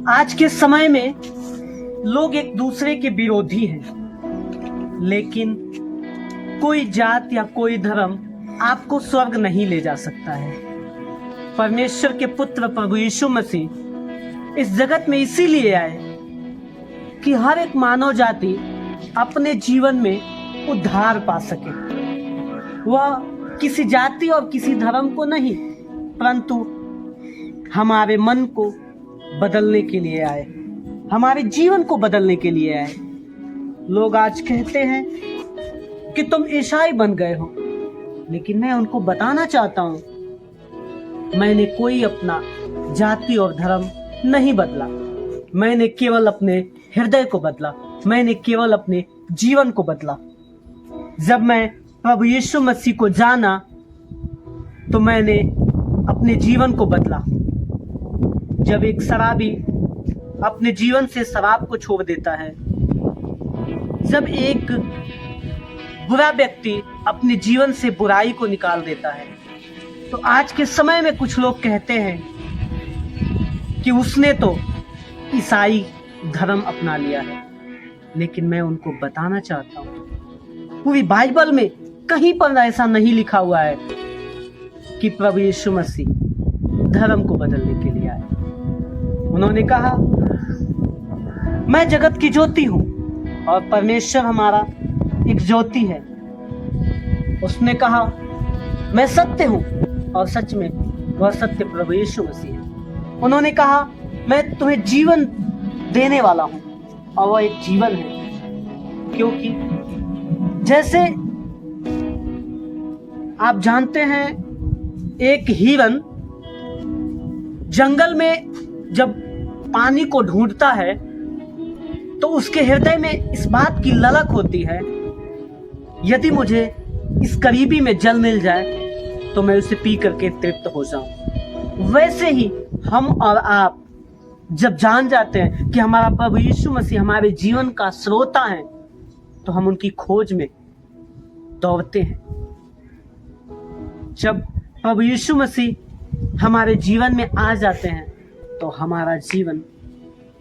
आज के समय में लोग एक दूसरे के विरोधी हैं, लेकिन कोई जात या कोई धर्म आपको स्वर्ग नहीं ले जा सकता है। परमेश्वर के पुत्र प्रभु यीशु मसीह इस जगत में इसीलिए आए कि हर एक मानव जाति अपने जीवन में उद्धार पा सके। वह किसी जाति और किसी धर्म को नहीं, परंतु हमारे मन को बदलने के लिए आए, हमारे जीवन को बदलने के लिए आए। लोग आज कहते हैं कि तुम ईसाई बन गए हो, लेकिन मैं उनको बताना चाहता हूं, मैंने कोई अपना जाति और धर्म नहीं बदला। मैंने केवल अपने हृदय को बदला, मैंने केवल अपने जीवन को बदला। जब मैं प्रभु यीशु मसीह को जाना तो मैंने अपने जीवन को बदला। जब एक शराबी अपने जीवन से शराब को छोड़ देता है, जब एक बुरा व्यक्ति अपने जीवन से बुराई को निकाल देता है, तो आज के समय में कुछ लोग कहते हैं कि उसने तो ईसाई धर्म अपना लिया है। लेकिन मैं उनको बताना चाहता हूं, पूरी बाइबल में कहीं पर ऐसा नहीं लिखा हुआ है कि प्रभु यीशु मसीह धर्म को बदलने के लिए आए। उन्होंने कहा, मैं जगत की ज्योति हूं और परमेश्वर हमारा एक ज्योति है। उसने कहा, मैं सत्य हूं और सच में वह सत्य प्रभु यीशु मसीह है। उन्होंने कहा, मैं तुम्हें जीवन देने वाला हूं और वह एक जीवन है। क्योंकि जैसे आप जानते हैं, एक हिरन जंगल में जब पानी को ढूंढता है तो उसके हृदय में इस बात की ललक होती है, यदि मुझे इस करीबी में जल मिल जाए तो मैं उसे पी करके तृप्त हो जाऊं। वैसे ही हम और आप जब जान जाते हैं कि हमारा प्रभु यीशु मसीह हमारे जीवन का स्रोता है, तो हम उनकी खोज में दौड़ते हैं। जब प्रभु यीशु मसीह हमारे जीवन में आ जाते हैं तो हमारा जीवन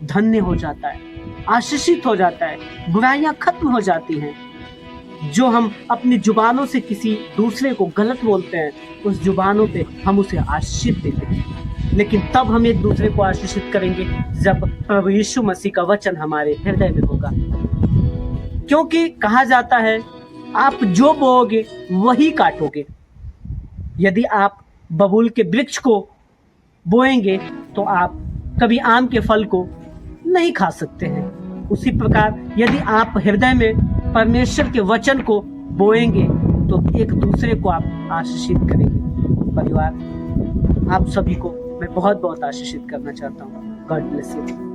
धन्य हो जाता है, आशीषित हो जाता है, बुराइयां खत्म हो जाती हैं। जो हम अपनी जुबानों से किसी दूसरे को गलत बोलते हैं, उस जुबानों पे हम उसे आशीषित देते हैं। लेकिन तब हम एक दूसरे को आशीषित करेंगे जब प्रभु यीशु मसीह का वचन हमारे हृदय में होगा। क्योंकि कहा जाता है, आप जो बोओगे वही काटोगे। यदि आप बबूल के वृक्ष को बोएंगे तो आप कभी आम के फल को नहीं खा सकते हैं। उसी प्रकार यदि आप हृदय में परमेश्वर के वचन को बोएंगे तो एक दूसरे को आप आशीषित करेंगे। परिवार, आप सभी को मैं बहुत बहुत आशीषित करना चाहता हूँ। God bless you.